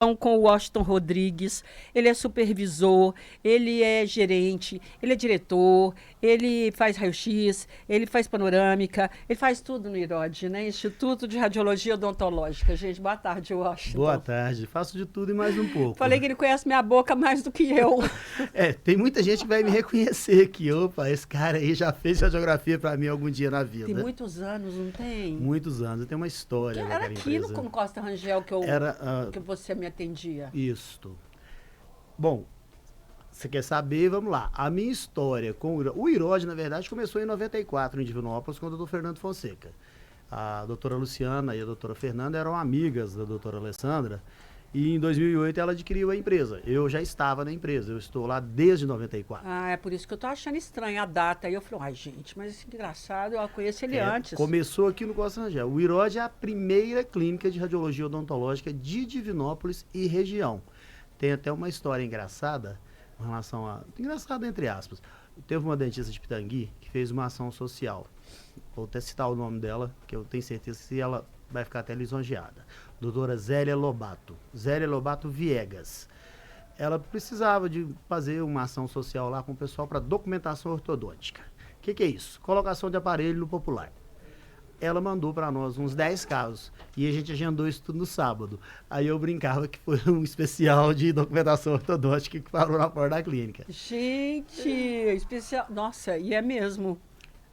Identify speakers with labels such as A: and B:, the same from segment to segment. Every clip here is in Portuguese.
A: com o Washington Rodrigues, ele é supervisor, ele é gerente, ele é diretor, ele faz raio-x, ele faz panorâmica, ele faz tudo no IROD, né? Instituto de Radiologia Odontológica. Gente, boa tarde,
B: Boa
A: Washington.
B: tarde, faço de tudo e mais um pouco.
A: Falei que ele conhece minha boca mais do que eu.
B: Tem muita gente que vai me reconhecer que, opa, esse cara aí já fez radiografia para mim algum dia na
A: Tem
B: vida.
A: muitos anos, não tem?
B: Muitos anos, tem uma história
A: Era
B: naquela
A: aqui
B: empresa.
A: no Costa Rangel
B: Era,
A: que você me atendia.
B: isto. Bom, você quer saber? Vamos lá. A minha história com o IROD, na verdade, começou em 94, em Divinópolis, com o doutor Fernando Fonseca. A doutora Luciana e a doutora Fernanda eram amigas da doutora Alessandra, e em 2008 ela adquiriu a empresa. Eu já estava na empresa, eu estou lá desde 94.
A: Ah, é por isso que eu tô achando estranha a data. Aí eu falei, ai, gente, mas esse engraçado, eu conheço ele antes.
B: Começou aqui no Costa Rangel. O IROD é a primeira clínica de radiologia odontológica de Divinópolis e região. Tem até uma história engraçada em relação a... Engraçada entre aspas. Teve uma dentista de Pitangui que fez uma ação social. Vou até citar o nome dela, que eu tenho certeza que ela vai ficar até lisonjeada. Doutora Zélia Lobato. Zélia Lobato Viegas. Ela precisava de fazer uma ação social lá com o pessoal para documentação ortodôntica. O que é isso? Colocação de aparelho no popular. Ela mandou para nós uns 10 casos e a gente agendou isso tudo no sábado. Aí eu brincava que foi um especial de documentação ortodôntica que parou na porta da clínica.
A: Gente, especial. Nossa, e é mesmo.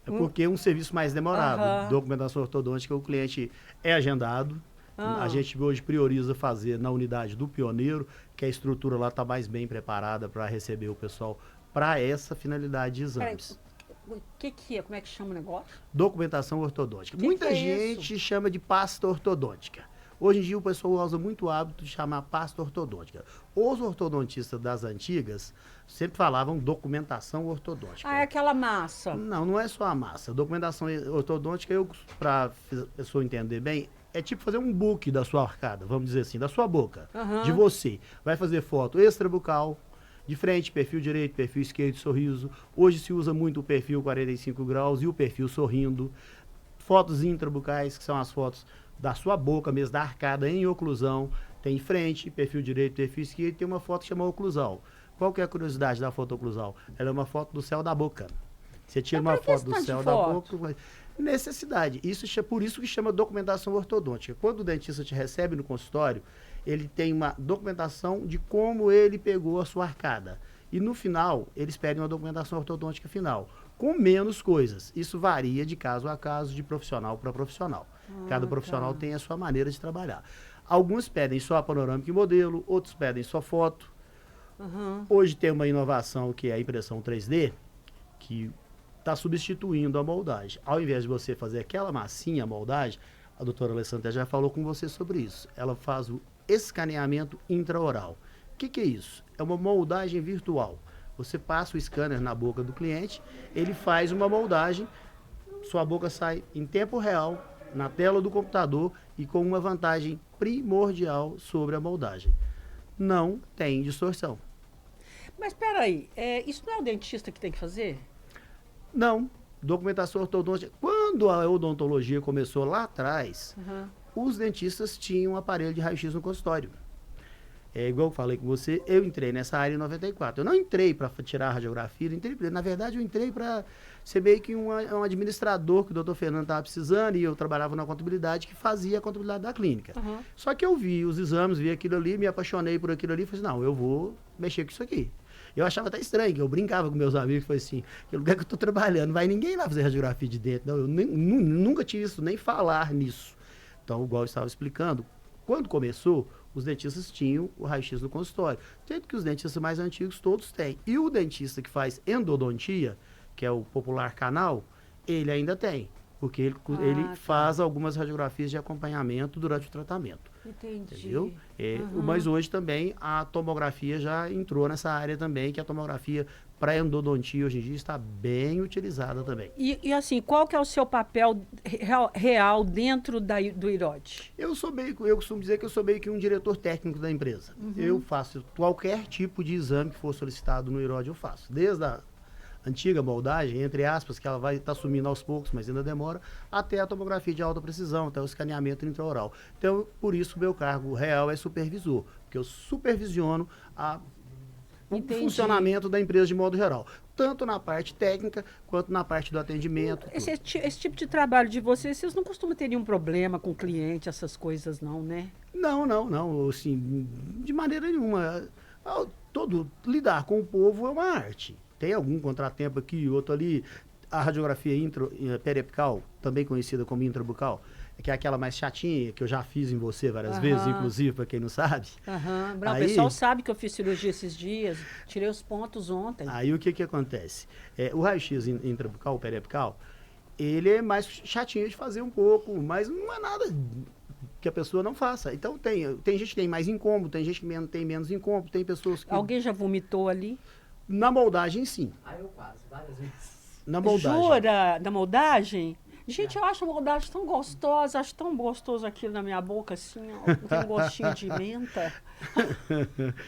B: É porque é um serviço mais demorado.
A: Aham.
B: Documentação ortodôntica, o cliente é agendado. A gente hoje prioriza fazer na unidade do pioneiro, que a estrutura lá está mais bem preparada para receber o pessoal para essa finalidade de
A: Peraí,
B: exames.
A: o que é? Como é que chama o negócio?
B: Documentação ortodôntica.
A: Que
B: Muita
A: é
B: gente chama de pasta ortodôntica. Hoje em dia o pessoal usa muito o hábito de chamar pasta ortodôntica. Os ortodontistas das antigas sempre falavam documentação ortodôntica.
A: Ah, é aquela massa.
B: Não, não é só a massa. Documentação ortodôntica, para a pessoa entender bem, é tipo fazer um book da sua arcada, vamos dizer assim, da sua boca,
A: Aham.
B: de você. Vai fazer foto extrabucal, de frente, perfil direito, perfil esquerdo, sorriso. Hoje se usa muito o perfil 45 graus e o perfil sorrindo. Fotos intrabucais, que são as fotos da sua boca mesmo, da arcada em oclusão. Tem frente, perfil direito, perfil esquerdo, e tem uma foto que chama oclusal. Qual que é a curiosidade da foto oclusal? Ela é uma foto do céu da boca. Você tira
A: Mas
B: uma
A: pra que
B: foto
A: esse
B: do
A: tanto de
B: céu da
A: foto?
B: boca. Necessidade. Por isso que chama documentação ortodôntica. Quando o dentista te recebe no consultório, ele tem uma documentação de como ele pegou a sua arcada. E no final, eles pedem uma documentação ortodôntica final, com menos coisas. Isso varia de caso a caso, de profissional para profissional. Cada profissional tem a sua maneira de trabalhar. Alguns pedem só a panorâmica e modelo, outros pedem só foto. Hoje tem uma inovação que é a impressão 3D, que está substituindo a moldagem. Ao invés de você fazer aquela massinha, a moldagem, a doutora Alessandra já falou com você sobre isso. Ela faz o escaneamento intraoral. O que é isso? É uma moldagem virtual. Você passa o scanner na boca do cliente, ele faz uma moldagem, sua boca sai em tempo real, na tela do computador e com uma vantagem primordial sobre a moldagem. Não tem distorção.
A: Mas peraí, isso não é o dentista que tem que fazer?
B: Não. Documentação ortodôntica. Quando a odontologia começou lá atrás, os dentistas tinham um aparelho de raio-x no consultório. É igual eu falei com você, eu entrei nessa área em 94. Eu não entrei para tirar a radiografia, na verdade eu entrei para ser meio que um administrador que o doutor Fernando estava precisando, e eu trabalhava na contabilidade que fazia a contabilidade da clínica. Só que eu vi os exames, vi aquilo ali, me apaixonei por aquilo ali e falei assim, não, eu vou mexer com isso aqui. Eu achava até estranho, que eu brincava com meus amigos, falei assim, que lugar que eu estou trabalhando, não vai ninguém lá fazer radiografia de dentro. Não, eu nunca tive isso, nem falar nisso. Então, igual eu estava explicando, quando começou, os dentistas tinham o raio-x no consultório. Tanto que os dentistas mais antigos todos têm. E o dentista que faz endodontia, que é o popular canal, ele ainda tem. Porque ele faz algumas radiografias de acompanhamento durante o tratamento.
A: Entendi.
B: Entendeu? Mas hoje também a tomografia já entrou nessa área também, que a tomografia para endodontia hoje em dia está bem utilizada também.
A: E assim, qual que é o seu papel real dentro do IROD?
B: Eu costumo dizer que eu sou meio que um diretor técnico da empresa. Eu faço qualquer tipo de exame que for solicitado no IROD, eu faço. Desde a antiga moldagem, entre aspas, que ela vai estar sumindo aos poucos, mas ainda demora, até a tomografia de alta precisão, até o escaneamento intraoral. Então, por isso, o meu cargo real é supervisor, porque eu supervisiono o funcionamento da empresa de modo geral, tanto na parte técnica quanto na parte do atendimento.
A: Esse tipo de trabalho de vocês não costumam ter nenhum problema com o cliente, essas coisas não, né?
B: Não, assim, de maneira nenhuma. Lidar com o povo é uma arte. Tem algum contratempo aqui, outro ali. A radiografia periapical, também conhecida como intrabucal, que é aquela mais chatinha, que eu já fiz em você várias vezes, inclusive, para quem não sabe.
A: O pessoal sabe que eu fiz cirurgia esses dias, tirei os pontos ontem.
B: Aí o que acontece? O raio-x intrabucal, periapical, ele é mais chatinho de fazer um pouco, mas não é nada que a pessoa não faça. Então tem gente que tem mais incômodo, tem gente que tem menos incômodo, tem pessoas que...
A: Alguém já vomitou ali?
B: Na moldagem, sim.
C: Eu quase, várias vezes.
B: Na moldagem.
A: Jura? Da moldagem? Gente, eu acho a moldagem tão gostosa, acho tão gostoso aquilo na minha boca, assim, ó, tem um gostinho de menta.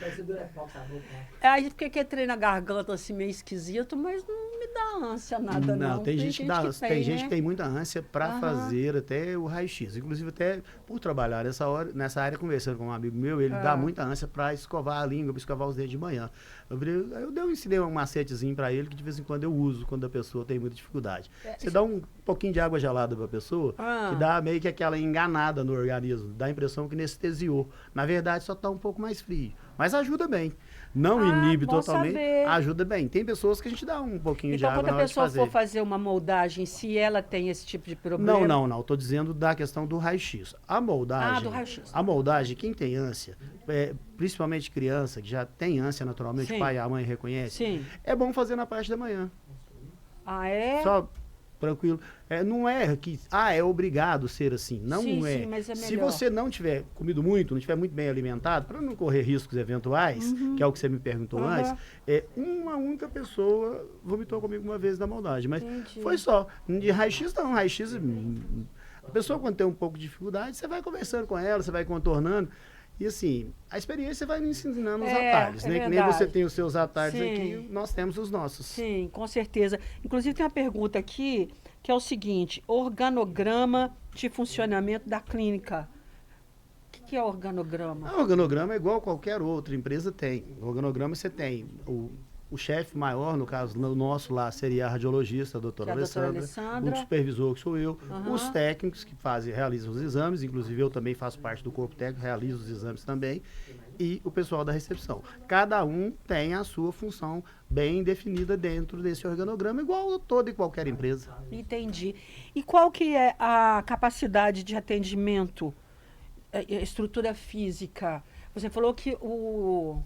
C: Mas você dura qual sabor, né?
A: Aí fiquei que entrei na garganta, assim, meio esquisito, mas não me dá ânsia nada, não.
B: Tem gente que tem muita ânsia para fazer até o raio-x. Inclusive, até por trabalhar nessa área, conversando com um amigo meu, ele dá muita ânsia para escovar a língua, para escovar os dedos de manhã. Eu ensinei um macetezinho para ele que de vez em quando eu uso, quando a pessoa tem muita dificuldade. Você dá um pouquinho de água gelada para a pessoa, que dá meio que aquela enganada no organismo, dá a impressão que anestesiou. Na verdade, só está um pouco mais frio. Mas ajuda bem. Não inibe totalmente, ajuda bem. Tem pessoas que a gente dá um pouquinho de água na hora de fazer.
A: Então, quando a pessoa for fazer uma moldagem, se ela tem esse tipo de problema...
B: Não. Estou dizendo da questão do raio-x. A moldagem...
A: do raio-x.
B: A moldagem, quem tem ânsia, principalmente criança, que já tem ânsia naturalmente, o pai e a mãe reconhecem, é bom fazer na parte da manhã. Só... Tranquilo. Não é que é obrigado ser assim. Não é.
A: Sim, mas é melhor.
B: Se você não tiver comido muito, não tiver muito bem alimentado, para não correr riscos eventuais, que é o que você me perguntou antes, uma única pessoa vomitou comigo uma vez na moldagem. Mas foi só. De raio-x não. Raio-x, a pessoa quando tem um pouco de dificuldade, você vai conversando com ela, você vai contornando. E assim, a experiência vai nos ensinando os atalhos, né? Que nem você tem os seus atalhos aqui, nós temos os nossos.
A: Sim, com certeza. Inclusive tem uma pergunta aqui, que é o seguinte, organograma de funcionamento da clínica. O que é organograma?
B: O organograma é igual qualquer outra empresa tem. O organograma você tem o chefe maior, no caso no nosso lá, seria a radiologista, a doutora Alessandra, o supervisor, que sou eu, os técnicos que realizam os exames, inclusive eu também faço parte do corpo técnico, realizo os exames também, e o pessoal da recepção. Cada um tem a sua função bem definida dentro desse organograma, igual a toda e qualquer empresa.
A: Entendi. E qual que é a capacidade de atendimento, a estrutura física? Você falou que eu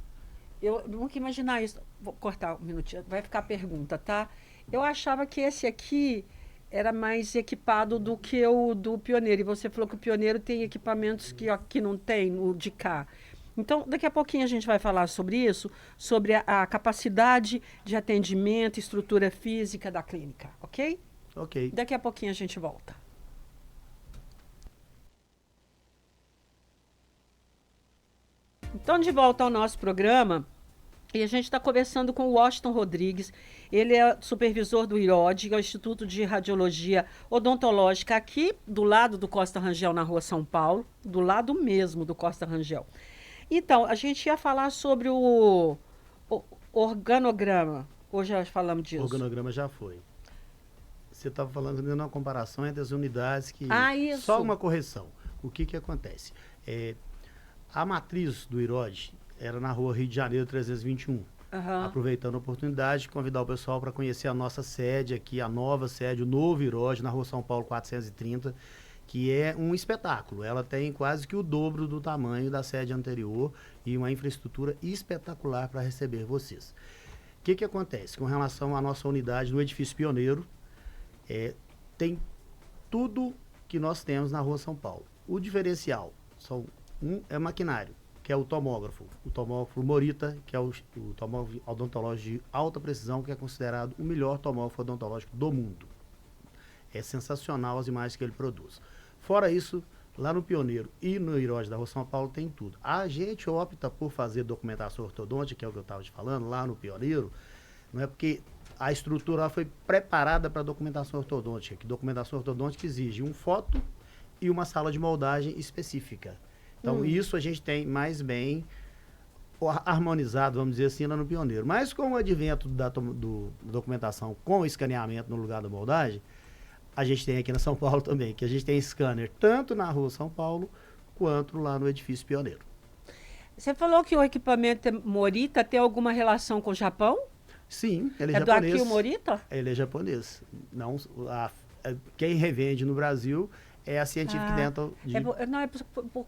A: nunca imaginar isso. Vou cortar um minutinho, vai ficar a pergunta, tá? Eu achava que esse aqui era mais equipado do que o do Pioneiro. E você falou que o Pioneiro tem equipamentos que aqui não tem, o de cá. Então, daqui a pouquinho a gente vai falar sobre isso, sobre a capacidade de atendimento, estrutura física da clínica, ok?
B: Ok.
A: Daqui a pouquinho a gente volta. Então, de volta ao nosso programa, e a gente está conversando com o Washington Rodrigues. Ele é supervisor do IROD, que é o Instituto de Radiologia Odontológica, aqui do lado do Costa Rangel, na Rua São Paulo, do lado mesmo do Costa Rangel. Então, a gente ia falar sobre o organograma. Hoje já falamos disso.
B: O organograma já foi. Você estava falando de uma comparação entre as unidades que...
A: isso.
B: Só uma correção. O que acontece? A matriz do IROD era na rua Rio de Janeiro 321. Aproveitando a oportunidade de convidar o pessoal para conhecer a nossa sede aqui, a nova sede, o novo IROD, na Rua São Paulo 430, que é um espetáculo. Ela tem quase que o dobro do tamanho da sede anterior e uma infraestrutura espetacular para receber vocês. O que acontece? Com relação à nossa unidade no edifício Pioneiro, tem tudo que nós temos na Rua São Paulo. O diferencial é maquinário, que é o tomógrafo Morita, que é o tomógrafo odontológico de alta precisão, que é considerado o melhor tomógrafo odontológico do mundo. É sensacional as imagens que ele produz. Fora isso, lá no Pioneiro e no IROD da Rua São Paulo tem tudo. A gente opta por fazer documentação ortodôntica, que é o que eu estava te falando, lá no Pioneiro, não é porque a estrutura ela foi preparada para documentação ortodôntica, que documentação ortodôntica exige um foto e uma sala de moldagem específica. Então, isso a gente tem mais bem harmonizado, vamos dizer assim, lá no Pioneiro. Mas com o advento da documentação com escaneamento no lugar da moldagem, a gente tem aqui na São Paulo também, que a gente tem scanner tanto na rua São Paulo, quanto lá no edifício Pioneiro.
A: Você falou que o equipamento Morita tem alguma relação com o Japão?
B: Sim, ele é
A: É
B: japonês.
A: do Akio Morita?
B: Ele é japonês. Não, quem revende no Brasil é a Scientific Dental de...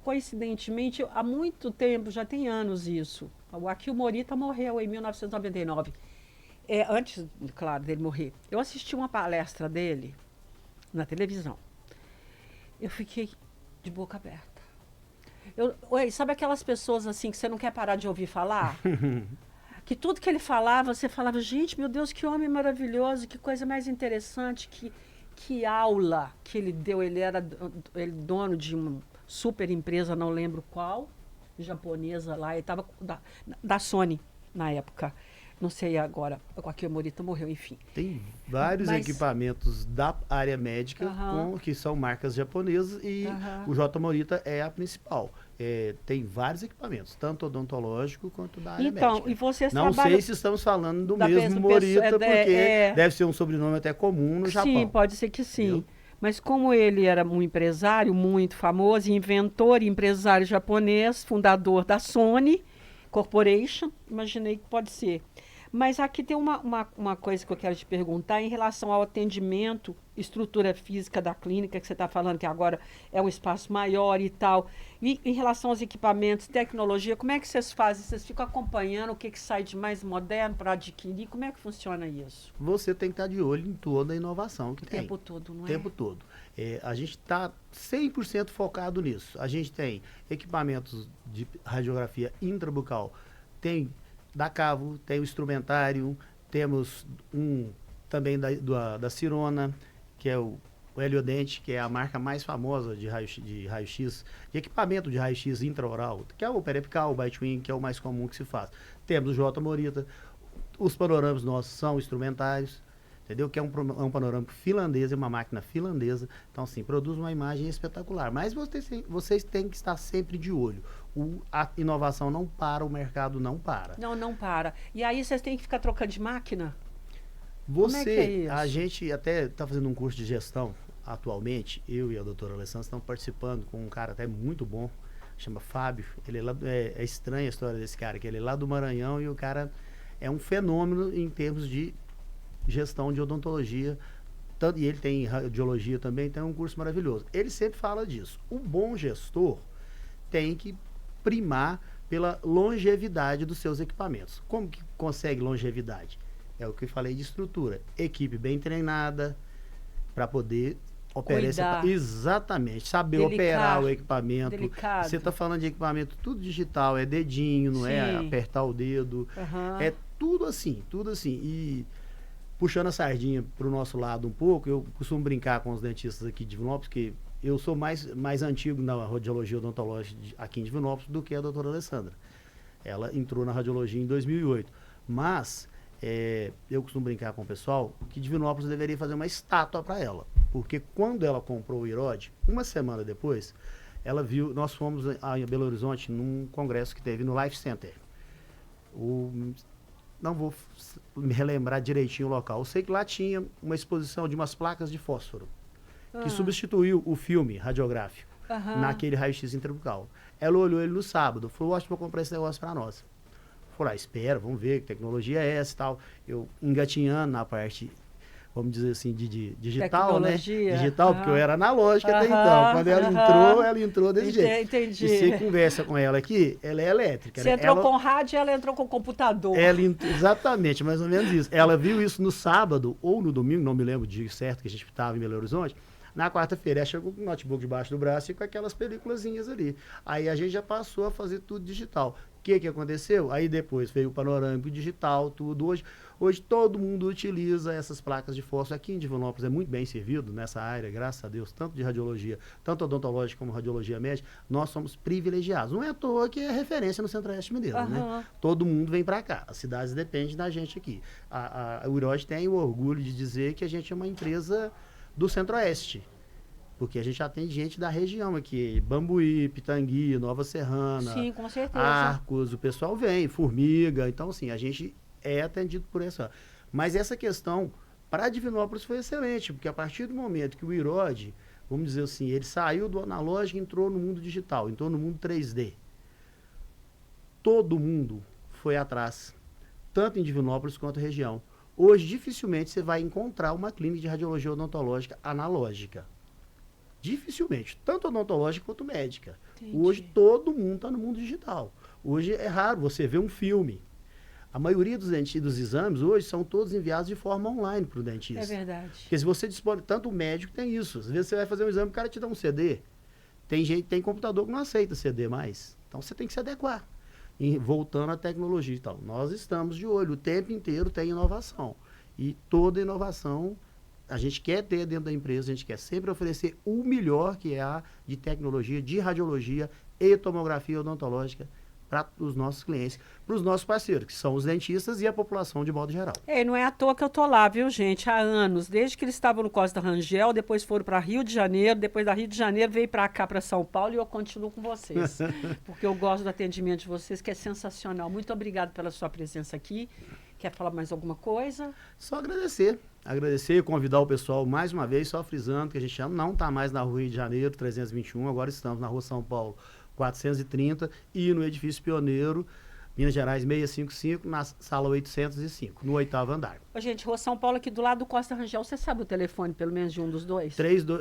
A: Coincidentemente, há muito tempo, já tem anos isso. O Akio Morita morreu em 1999. Antes, claro, dele morrer. Eu assisti uma palestra dele na televisão. Eu fiquei de boca aberta. Sabe aquelas pessoas assim que você não quer parar de ouvir falar? Que tudo que ele falava, você falava, gente, meu Deus, que homem maravilhoso, que coisa mais interessante, que aula que ele deu. Ele era dono de uma super empresa, não lembro qual, japonesa lá, ele estava da Sony na época. Não sei agora, o Akio Morita morreu, enfim.
B: Tem vários equipamentos da área médica que são marcas japonesas e o J. Morita é a principal. Tem vários equipamentos, tanto odontológico quanto da área médica.
A: E vocês
B: não sei se estamos falando do mesmo Morita, porque deve ser um sobrenome até comum no Japão.
A: Sim, pode ser que sim.
B: Entendeu?
A: Mas como ele era um empresário muito famoso, inventor e empresário japonês, fundador da Sony Corporation, imaginei que pode ser. Mas aqui tem uma coisa que eu quero te perguntar em relação ao atendimento, estrutura física da clínica, que você está falando que agora é um espaço maior e tal. E em relação aos equipamentos, tecnologia, como é que vocês fazem? Vocês ficam acompanhando o que sai de mais moderno para adquirir? Como é que funciona isso?
B: Você tem que estar de olho em toda a inovação que tem.
A: O tempo todo, não é?
B: O tempo todo. A gente está 100% focado nisso. A gente tem equipamentos de radiografia intrabucal, tem da Cavo, tem o instrumentário, temos também da Cirona, que é o Heliodente, que é a marca mais famosa de raio-x, de equipamento de raio-x intraoral, que é o Periapical, o Bitewing, que é o mais comum que se faz. Temos o J. Morita, os panorâmicos nossos são instrumentários, entendeu? Que é um panorâmico finlandês, é uma máquina finlandesa, então assim, produz uma imagem espetacular. Mas vocês têm que estar sempre de olho. A inovação não para, o mercado não para.
A: Não para. E aí vocês têm que ficar trocando de máquina? Como é que é isso?
B: A gente até está fazendo um curso de gestão atualmente, eu e a doutora Alessandra estamos participando com um cara até muito bom, chama Fábio. Ele é estranha a história desse cara, que ele é lá do Maranhão e o cara é um fenômeno em termos de gestão de odontologia, e ele tem radiologia também, então é um curso maravilhoso. Ele sempre fala disso. O bom gestor tem que primar pela longevidade dos seus equipamentos. Como que consegue longevidade? É o que eu falei de estrutura. Equipe bem treinada para poder operar. Exatamente. Saber operar o equipamento.
A: Delicado.
B: Você está falando de equipamento tudo digital, é dedinho, não é apertar o dedo. É tudo assim, tudo assim. E puxando a sardinha para o nosso lado um pouco, eu costumo brincar com os dentistas aqui de Divinópolis, que eu sou mais antigo na radiologia odontológica aqui em Divinópolis do que a doutora Alessandra. Ela entrou na radiologia em 2008. Mas eu costumo brincar com o pessoal que Divinópolis deveria fazer uma estátua para ela. Porque quando ela comprou o Irode, uma semana depois, ela viu, nós fomos a Belo Horizonte num congresso que teve no Life Center. Não vou me relembrar direitinho o local. Eu sei que lá tinha uma exposição de umas placas de fósforo que substituiu o filme radiográfico naquele raio-x intrabucal. Ela olhou ele no sábado, falou, acho que vou comprar esse negócio para nós. Falei, espera, vamos ver que tecnologia é essa e tal. Eu engatinhando na parte, vamos dizer assim, de digital,
A: tecnologia,
B: né? Digital, porque eu era analógica até então. Quando ela entrou desse jeito.
A: Entendi.
B: E você conversa com ela aqui, ela é elétrica.
A: Você entrou com rádio e ela entrou com computador.
B: Exatamente, mais ou menos isso. Ela viu isso no sábado ou no domingo, não me lembro o dia certo que a gente estava em Belo Horizonte. Na quarta-feira, ela chegou com o notebook debaixo do braço e com aquelas peliculazinhas ali. Aí a gente já passou a fazer tudo digital. que aconteceu? Aí depois veio o panorâmico digital, tudo. Hoje todo mundo utiliza essas placas de fósforo. Aqui em Divinópolis é muito bem servido nessa área, graças a Deus, tanto de radiologia, tanto odontológica como radiologia médica. Nós somos privilegiados. Não é à toa que é referência no Centro-Oeste Mineiro, né? Todo mundo vem para cá. As cidades dependem da gente aqui. O Irode tem o orgulho de dizer que a gente é uma empresa do Centro-Oeste. Porque a gente atende gente da região aqui, Bambuí, Pitangui, Nova Serrana,
A: Sim, com certeza.
B: Arcos, o pessoal vem, Formiga, então assim, a gente é atendido por essa. Mas essa questão, para Divinópolis foi excelente, porque a partir do momento que o Irode, vamos dizer assim, ele saiu do analógico e entrou no mundo digital, entrou no mundo 3D. Todo mundo foi atrás, tanto em Divinópolis quanto região. Hoje, dificilmente você vai encontrar uma clínica de radiologia odontológica analógica. Dificilmente, tanto odontológica quanto médica.
A: Entendi.
B: Hoje todo mundo está no mundo digital. Hoje é raro você ver um filme. A maioria dos exames hoje são todos enviados de forma online para o dentista.
A: É verdade.
B: Porque se você dispõe, tanto o médico tem isso. Às vezes você vai fazer um exame, o cara te dá um CD. Tem computador que não aceita CD mais. Então você tem que se adequar. E voltando à tecnologia e tal. Nós estamos de olho, o tempo inteiro tem inovação. E toda inovação a gente quer ter dentro da empresa, a gente quer sempre oferecer o melhor que há de tecnologia, de radiologia e tomografia odontológica para os nossos clientes, para os nossos parceiros, que são os dentistas e a população de modo geral.
A: Não é à toa que eu tô lá, viu, gente? Há anos, desde que eles estavam no Costa Rangel, depois foram para Rio de Janeiro, depois da Rio de Janeiro veio para cá, para São Paulo, e eu continuo com vocês, porque eu gosto do atendimento de vocês, que é sensacional. Muito obrigada pela sua presença aqui. Quer falar mais alguma coisa?
B: Só agradecer. Agradecer e convidar o pessoal mais uma vez, só frisando que a gente não está mais na Rua Rio de Janeiro 321, agora estamos na Rua São Paulo 430 e no Edifício Pioneiro, Minas Gerais 655, na sala 805, no 8º andar.
A: Gente, Rua São Paulo aqui do lado do Costa Rangel, você sabe o telefone, pelo menos, de um dos dois?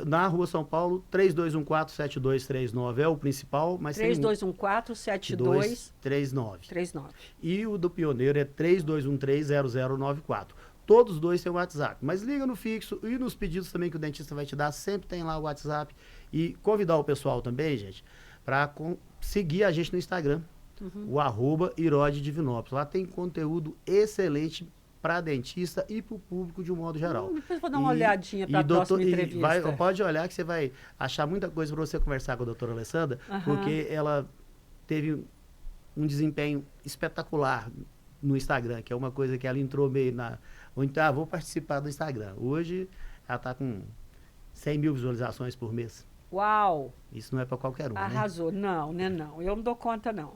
B: Na Rua São Paulo, 3214-7239 é o principal, mas
A: 3214-7239.
B: E o do Pioneiro é 3213-0094. Todos os dois têm o WhatsApp, mas liga no fixo e nos pedidos também que o dentista vai te dar, sempre tem lá o WhatsApp. E convidar o pessoal também, gente, para seguir a gente no Instagram, o @Irode Divinópolis. Lá tem conteúdo excelente para dentista e para o público de um modo geral.
A: Depois vou dar uma olhadinha para a próxima entrevista.
B: Pode olhar que você vai achar muita coisa para você conversar com a doutora Alessandra, porque ela teve um desempenho espetacular no Instagram, que é uma coisa que ela entrou meio na... Então, vou participar do Instagram. Hoje, ela está com 100 mil visualizações por mês.
A: Uau!
B: Isso não é para qualquer um,
A: Arrasou.
B: né?
A: Não, né? Não. Eu não dou conta, não.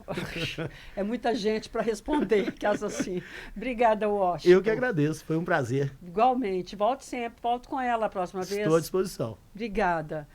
A: É muita gente para responder, caso assim. Obrigada, Washington.
B: Eu que agradeço. Foi um prazer.
A: Igualmente. Volte sempre. Volte com ela a próxima vez.
B: Estou à disposição.
A: Obrigada.